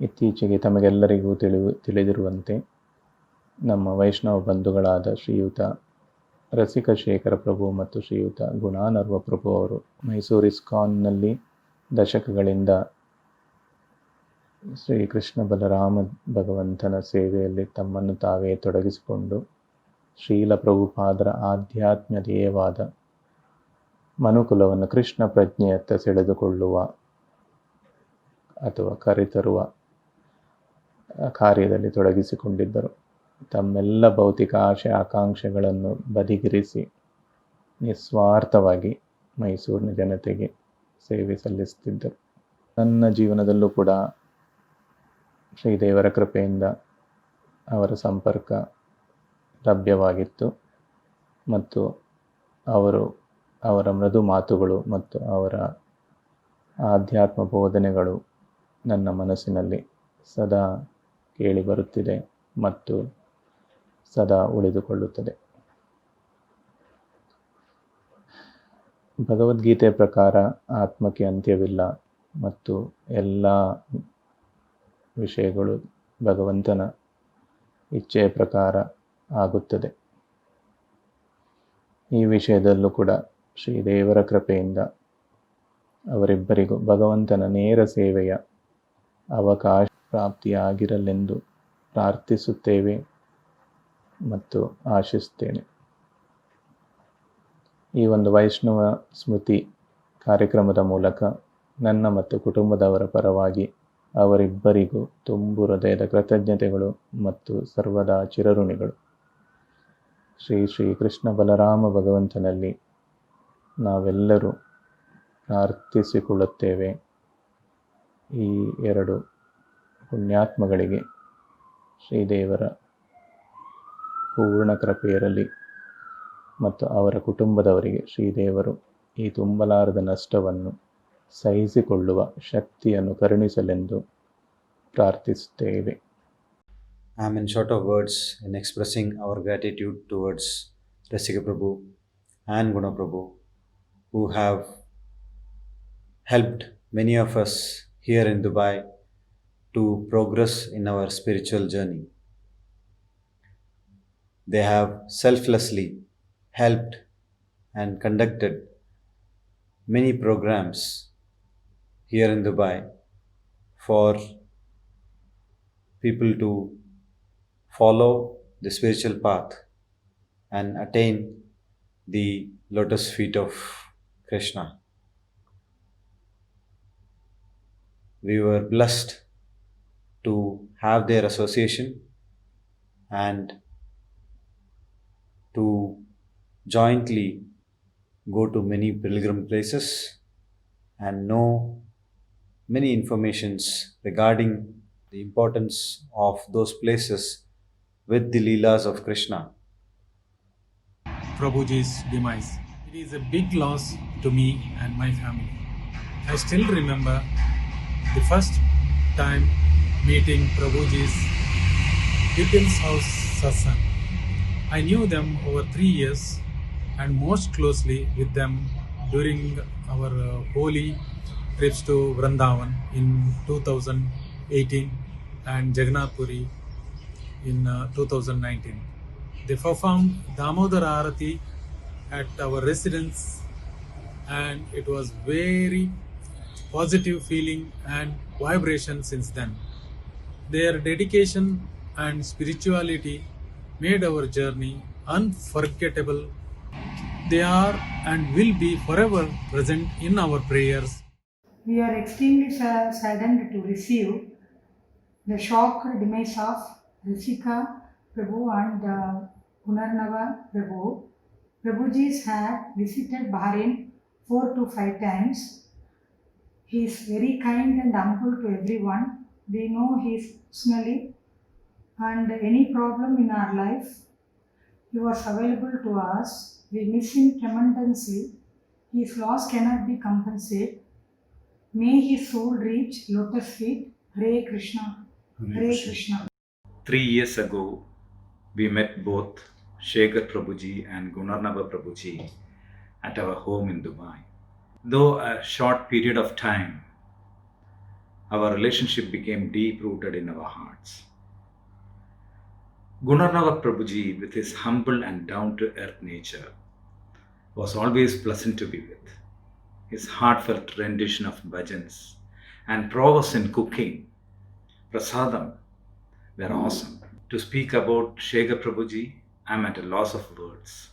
ಇತ್ತೀಚೆಗೆ ತಮಗೆಲ್ಲರಿಗೂ ತಿಳಿದಿರುವಂತೆ ನಮ್ಮ ವೈಷ್ಣವ ಬಂಧುಗಳಾದ ಶ್ರೀಯುತ ರಸಿಕ ಶೇಖರ ಪ್ರಭು ಮತ್ತು ಶ್ರೀಯುತ ಗುಣಾನರ್ವ ಪ್ರಭು ಅವರು ಮೈಸೂರು ಇಸ್ಕಾನ್ನಲ್ಲಿ ದಶಕಗಳಿಂದ ಶ್ರೀ ಕೃಷ್ಣ ಬಲರಾಮ ಭಗವಂತನ ಸೇವೆಯಲ್ಲಿ ತಮ್ಮನ್ನು ತಾವೇ ತೊಡಗಿಸಿಕೊಂಡು ಶ್ರೀಲ ಪ್ರಭುಪಾದರ ಆಧ್ಯಾತ್ಮ ಧ್ಯೇಯವಾದ ಮನುಕುಲವನ್ನು ಕೃಷ್ಣ ಪ್ರಜ್ಞೆಯತ್ತ ಸೆಳೆದುಕೊಳ್ಳುವ ಅಥವಾ ಕರೆತರುವ ಕಾರ್ಯದಲ್ಲಿ ತೊಡಗಿಸಿಕೊಂಡಿದ್ದರು. ತಮ್ಮೆಲ್ಲ ಭೌತಿಕ ಆಶೆ ಆಕಾಂಕ್ಷೆಗಳನ್ನು ಬದಿಗಿರಿಸಿ ನಿಸ್ವಾರ್ಥವಾಗಿ ಮೈಸೂರಿನ ಜನತೆಗೆ ಸೇವೆ ಸಲ್ಲಿಸುತ್ತಿದ್ದರು. ನನ್ನ ಜೀವನದಲ್ಲೂ ಕೂಡ ಶ್ರೀದೇವರ ಕೃಪೆಯಿಂದ ಅವರ ಸಂಪರ್ಕ ಲಭ್ಯವಾಗಿತ್ತು ಮತ್ತು ಅವರ ಮೃದು ಮಾತುಗಳು ಮತ್ತು ಅವರ ಆಧ್ಯಾತ್ಮ ಬೋಧನೆಗಳು ನನ್ನ ಮನಸ್ಸಿನಲ್ಲಿ ಸದಾ ಕೇಳಿ ಬರುತ್ತಿದೆ ಮತ್ತು ಸದಾ ಉಳಿದುಕೊಳ್ಳುತ್ತದೆ. ಭಗವದ್ಗೀತೆಯ ಪ್ರಕಾರ ಆತ್ಮಕ್ಕೆ ಅಂತ್ಯವಿಲ್ಲ ಮತ್ತು ಎಲ್ಲ ವಿಷಯಗಳು ಭಗವಂತನ ಇಚ್ಛೆಯ ಪ್ರಕಾರ ಆಗುತ್ತದೆ. ಈ ವಿಷಯದಲ್ಲೂ ಕೂಡ ಶ್ರೀದೇವರ ಕೃಪೆಯಿಂದ ಅವರಿಬ್ಬರಿಗೂ ಭಗವಂತನ ನೇರ ಸೇವೆಯ ಅವಕಾಶ ಪ್ರಾಪ್ತಿಯಾಗಿರಲೆಂದು ಪ್ರಾರ್ಥಿಸುತ್ತೇವೆ ಮತ್ತು ಆಶಿಸುತ್ತೇನೆ. ಈ ಒಂದು ವೈಷ್ಣವ ಸ್ಮೃತಿ ಕಾರ್ಯಕ್ರಮದ ಮೂಲಕ ನನ್ನ ಮತ್ತು ಕುಟುಂಬದವರ ಪರವಾಗಿ ಅವರಿಬ್ಬರಿಗೂ ತುಂಬು ಹೃದಯದ ಕೃತಜ್ಞತೆಗಳು ಮತ್ತು ಸರ್ವದಾ ಚಿರಋಣಿಗಳು. ಶ್ರೀ ಕೃಷ್ಣ ಬಲರಾಮ ಭಗವಂತನಲ್ಲಿ ನಾವೆಲ್ಲರೂ ಪ್ರಾರ್ಥಿಸಿಕೊಳ್ಳುತ್ತೇವೆ. ಈ ಎರಡು ಪುಣ್ಯಾತ್ಮಗಳಿಗೆ ಶ್ರೀದೇವರ ಪೂರ್ಣ ಕೃಪೆಯಿರಲಿ ಮತ್ತು ಅವರ ಕುಟುಂಬದವರಿಗೆ ಶ್ರೀದೇವರು ಈ ತುಂಬಲಾರದ ನಷ್ಟವನ್ನು ಸಹಿಸಿಕೊಳ್ಳುವ ಶಕ್ತಿಯನ್ನು ಕರುಣಿಸಲೆಂದು ಪ್ರಾರ್ಥಿಸುತ್ತೇವೆ. I am in short of words in expressing our gratitude towards Rasika Prabhu and Guna Prabhu, who have helped many of us here in Dubai to progress in our spiritual journey. They have selflessly helped and conducted many programs here in Dubai for people to follow the spiritual path and attain the lotus feet of Krishna. We were blessed to have their association and to jointly go to many pilgrim places and know many informations regarding the importance of those places with the Leelas of Krishna. Prabhuji's demise. It is a big loss to me and my family. I still remember the first time meeting Prabhuji's Dipin's house satsang. I knew them over 3 years and most closely with them during our holy trips to Vrindavan in 2018 and Jagannath Puri in 2019. They performed Damodar Arati at our residence and it was very positive feeling and vibration since then. Their dedication and spirituality made our journey unforgettable. They are and will be forever present in our prayers. We are extremely saddened to receive the shock demise of Rasika Prabhu and Punarnava Prabhu. Prabhuji had visited Bahrain 4 to 5 times. He is very kind and humble to everyone. We know he is personally and any problem in our life, he was available to us. We miss him tremendously. His loss cannot be compensated. May his soul reach lotus feet. Hare Krishna. Hare Krishna. 3 years ago, we met both Shekhar Prabhuji and Gunarnava Prabhuji at our home in Dubai. Though a short period of time, our relationship became deep rooted in our hearts. Gunarnava Prabhuji, with his humble and down to earth nature, was always pleasant to be with. His heartfelt rendition of bhajans and prowess in cooking, prasadam, were awesome. To speak about Shekhar Prabhuji, I am at a loss of words.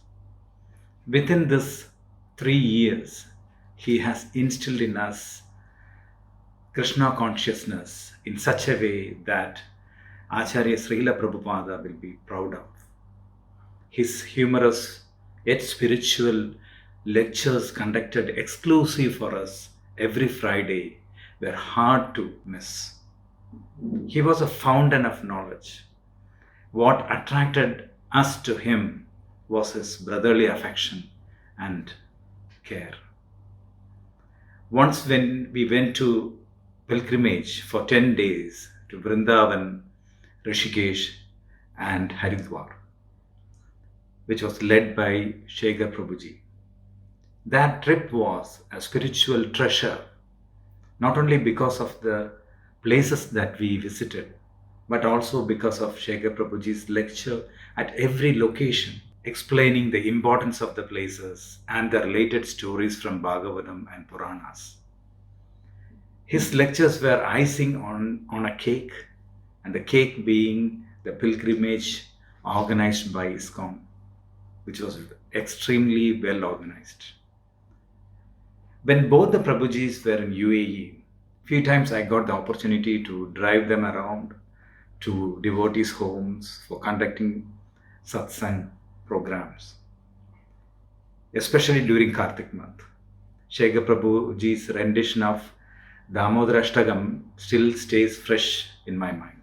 Within this 3 years, he has instilled in us Krishna consciousness in such a way that Acharya Srila Prabhupada will be proud of. His humorous yet spiritual lectures conducted exclusive for us every Friday were hard to miss. He was a fountain of knowledge. What attracted us to him was his brotherly affection and care. Once when we went to pilgrimage for 10 days to Vrindavan, Rishikesh and Haridwar, which was led by Shekhar Prabhuji. That trip was a spiritual treasure, not only because of the places that we visited, but also because of Shekhar Prabhuji's lecture at every location, explaining the importance of the places and the related stories from Bhagavatam and Puranas. His lectures were icing on a cake, and the cake being the pilgrimage organized by ISKCON, which was extremely well organized. When both the Prabhujis were in UAE, few times I got the opportunity to drive them around to devotees' homes for conducting satsang programs, especially during Kartik month. Shekhar Prabhuji's rendition of Damodara Ashtagam still stays fresh in my mind.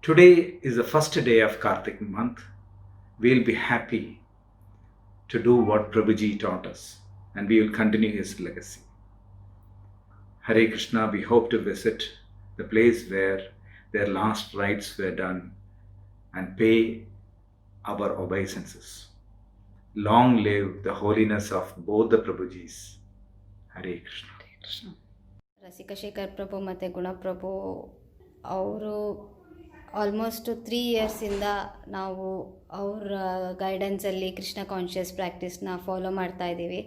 Today is the first day of Kartik month. We'll be happy to do what Prabhuji taught us, and we will continue his legacy. Hare Krishna, we hope to visit the place where their last rites were done and pay our obeisances. Long live the holiness of both the Prabhujis. Hare Krishna. ರಸಿಕ Shekhar ಪ್ರಭು ಮತ್ತು ಗುಣಪ್ರಭು ಅವರು almost 3 ಇಯರ್ಸಿಂದ ನಾವು ಅವರ ಗೈಡೆನ್ಸಲ್ಲಿ Krishna conscious ಪ್ರಾಕ್ಟೀಸ್ನ follow ಮಾಡ್ತಾಯಿದ್ದೀವಿ.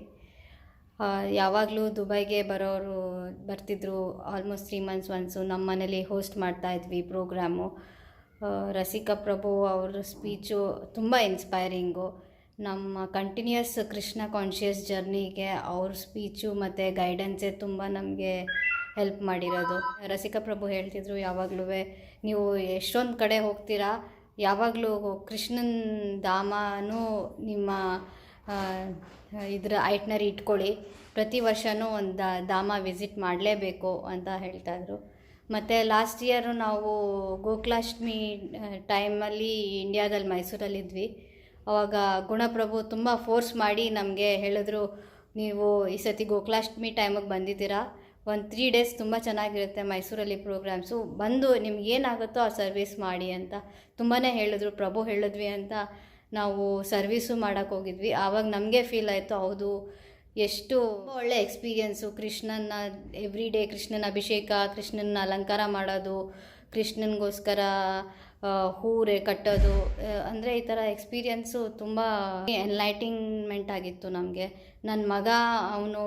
ಯಾವಾಗಲೂ ದುಬೈಗೆ ಬರ್ತಿದ್ರು. Almost 3 months once ನಮ್ಮ ಮನೇಲಿ host ಮಾಡ್ತಾಯಿದ್ವಿ ಪ್ರೋಗ್ರಾಮು. ರಸಿಕ ಪ್ರಭು ಅವ್ರ ಸ್ಪೀಚು ತುಂಬ ಇನ್ಸ್ಪೈರಿಂಗು. ನಮ್ಮ ಕಂಟಿನ್ಯೂಯಸ್ ಕೃಷ್ಣ ಕಾನ್ಷಿಯಸ್ ಜರ್ನಿಗೆ ಅವ್ರ ಸ್ಪೀಚು ಮತ್ತು ಗೈಡೆನ್ಸೇ ತುಂಬ ನಮಗೆ ಹೆಲ್ಪ್ ಮಾಡಿರೋದು. ರಸಿಕ ಪ್ರಭು ಹೇಳ್ತಿದ್ರು ಯಾವಾಗಲೂ, ನೀವು ಎಷ್ಟೊಂದು ಕಡೆ ಹೋಗ್ತೀರಾ, ಯಾವಾಗಲೂ ಕೃಷ್ಣನ ಧಾಮನೂ ನಿಮ್ಮ ಇದರ ಐಟ್ನರಿ ಇಟ್ಕೊಳ್ಳಿ, ಪ್ರತಿ ವರ್ಷವೂ ಒಂದು ಧಾಮ ವಿಸಿಟ್ ಮಾಡಲೇಬೇಕು ಅಂತ ಹೇಳ್ತಾಯಿದ್ರು. ಮತ್ತು ಲಾಸ್ಟ್ ಇಯರು ನಾವು ಗೋಕುಲಾಷ್ಟಮಿ ಟೈಮಲ್ಲಿ ಇಂಡಿಯಾದಲ್ಲಿ ಮೈಸೂರಲ್ಲಿದ್ವಿ. ಆವಾಗ ಗುಣಪ್ರಭು ತುಂಬ ಫೋರ್ಸ್ ಮಾಡಿ ನಮಗೆ ಹೇಳಿದ್ರು, ನೀವು ಈ ಸತಿ ಗೋಕುಲಾಷ್ಟಮಿ ಟೈಮಿಗೆ ಬಂದಿದ್ದೀರಾ, ಒಂದು 3 ಡೇಸ್ ತುಂಬ ಚೆನ್ನಾಗಿರುತ್ತೆ ಮೈಸೂರಲ್ಲಿ ಪ್ರೋಗ್ರಾಮ್ಸು, ಬಂದು ನಿಮ್ಗೇನಾಗುತ್ತೋ ಆ ಸರ್ವಿಸ್ ಮಾಡಿ ಅಂತ ತುಂಬಾ ಹೇಳಿದ್ರು. ಪ್ರಭು ಹೇಳಿದ್ವಿ ಅಂತ ನಾವು ಸರ್ವೀಸು ಮಾಡೋಕ್ಕೆ ಹೋಗಿದ್ವಿ. ಆವಾಗ ನಮಗೆ ಫೀಲ್ ಆಯಿತು, ಹೌದು ಎಷ್ಟು ಒಳ್ಳೆ ಎಕ್ಸ್ಪೀರಿಯೆನ್ಸು. ಕೃಷ್ಣನ ಎವ್ರಿ ಡೇ ಕೃಷ್ಣನ ಅಭಿಷೇಕ, ಕೃಷ್ಣನ ಅಲಂಕಾರ ಮಾಡೋದು, ಕೃಷ್ಣನಿಗೋಸ್ಕರ ಹೂರೆ ಕಟ್ಟೋದು, ಅಂದರೆ ಈ ಥರ ಎಕ್ಸ್ಪೀರಿಯೆನ್ಸು ತುಂಬ ಎನ್ಲೈಟಿಂಗ್ಮೆಂಟ್ ಆಗಿತ್ತು ನಮಗೆ. ನನ್ನ ಮಗ ಅವನು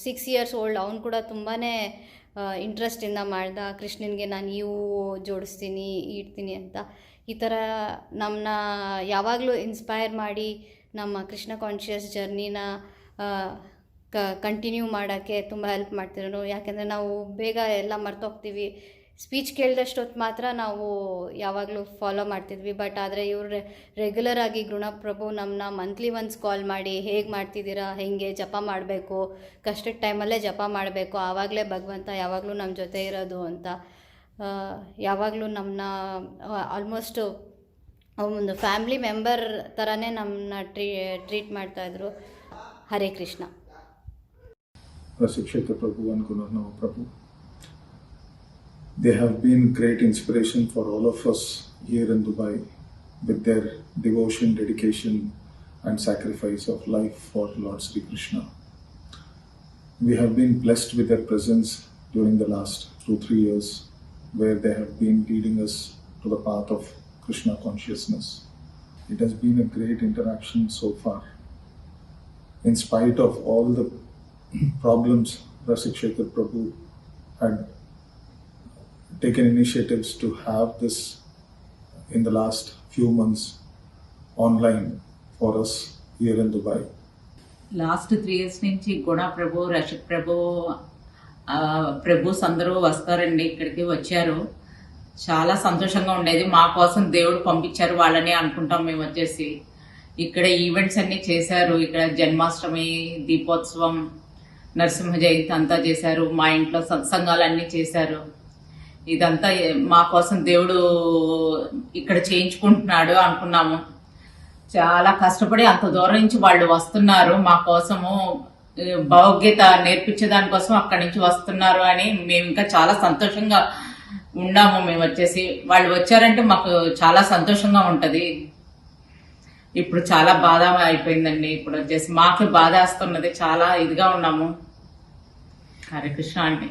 6 ಇಯರ್ಸ್ ಓಲ್ಡ್, ಅವನು ಕೂಡ ತುಂಬಾ ಇಂಟ್ರೆಸ್ಟಿಂದ ಮಾಡ್ದ. ಕೃಷ್ಣನಿಗೆ ನಾನು ಈ ಹೂವು ಜೋಡಿಸ್ತೀನಿ, ಇಡ್ತೀನಿ ಅಂತ. ಈ ಥರ ನಮ್ಮನ್ನ ಯಾವಾಗಲೂ ಇನ್ಸ್ಪೈರ್ ಮಾಡಿ ನಮ್ಮ ಕೃಷ್ಣ ಕಾನ್ಷಿಯಸ್ ಜರ್ನಿನ ಕಂಟಿನ್ಯೂ ಮಾಡೋಕ್ಕೆ ತುಂಬ ಹೆಲ್ಪ್ ಮಾಡ್ತಿದ್ರು. ಯಾಕೆಂದರೆ ನಾವು ಬೇಗ ಎಲ್ಲ ಮರ್ತೋಗ್ತೀವಿ. ಸ್ಪೀಚ್ ಕೇಳಿದಷ್ಟೊತ್ತು ಮಾತ್ರ ನಾವು ಯಾವಾಗಲೂ ಫಾಲೋ ಮಾಡ್ತಿದ್ವಿ. ಬಟ್ ಆದರೆ ಇವರು ರೆಗ್ಯುಲರ್ ಆಗಿ ಗುಣಪ್ರಭು ನಮ್ಮನ್ನ ಮಂತ್ಲಿ ಒನ್ಸ್ ಕಾಲ್ ಮಾಡಿ, ಹೇಗೆ ಮಾಡ್ತಿದ್ದೀರಾ, ಹೇಗೆ ಜಪ ಮಾಡಬೇಕು, ಕಷ್ಟದ ಟೈಮಲ್ಲೇ ಜಪ ಮಾಡಬೇಕು, ಆವಾಗಲೇ ಭಗವಂತ ಯಾವಾಗಲೂ ನಮ್ಮ ಜೊತೆ ಇರೋದು ಅಂತ ಯಾವಾಗಲೂ ನಮ್ಮನ್ನ ಆಲ್ಮೋಸ್ಟು ಒಂದು ಫ್ಯಾಮ್ಲಿ ಮೆಂಬರ್ ಥರನೇ ನಮ್ಮನ್ನ ಟ್ರೀಟ್ ಮಾಡ್ತಾಯಿದ್ರು. Hare Krishna. Rasikshekhar Prabhu and Gunarnava Prabhu. They have been great inspiration for all of us here in Dubai with their devotion, dedication and sacrifice of life for Lord Sri Krishna. We have been blessed with their presence during the last through 3 years where they have been leading us to the path of Krishna consciousness. It has been a great interaction so far. In spite of all the problems, Rasik Shekhar Prabhu had taken initiatives to have this in the last few months online for us here in Dubai. Last 3 years నుంచి గుణ ప్రభు, రషిక్ ప్రభు, ప్రభుస్ అందరూ వస్తారండి, ఇక్కడికి వచ్చారు. చాలా సంతోషంగా ఉండేది. మా కోసం దేవుడు పంపించారు వాళ్ళని అనుకుంటాం మేము. వచ్చేసి ఇక్కడ ఈవెంట్స్ అన్ని చేశారు. ఇక్కడ జన్మాష్టమి, దీపోత్సవం, నరసింహ జయంతి అంతా చేశారు. మా ఇంట్లో సత్సంగాలు అన్ని చేశారు. ఇదంతా మా కోసం దేవుడు ఇక్కడ చేయించుకుంటున్నాడు అనుకున్నాము. చాలా కష్టపడి అంత దూరం నుంచి వాళ్ళు వస్తున్నారు మా కోసము, భగవద్గీత నేర్పించే దానికోసం అక్కడి నుంచి వస్తున్నారు అని మేము ఇంకా చాలా సంతోషంగా ఉన్నాము. మేము వచ్చేసి వాళ్ళు వచ్చారంటే మాకు చాలా సంతోషంగా ఉంటది. ఇప్పుడు చాలా బాధ అయిపోయిందండి. ఇప్పుడు వచ్చేసి మాకు బాధ వేస్తున్నది, చాలా ఇదిగా ఉన్నాము. హరే కృష్ణ అండి.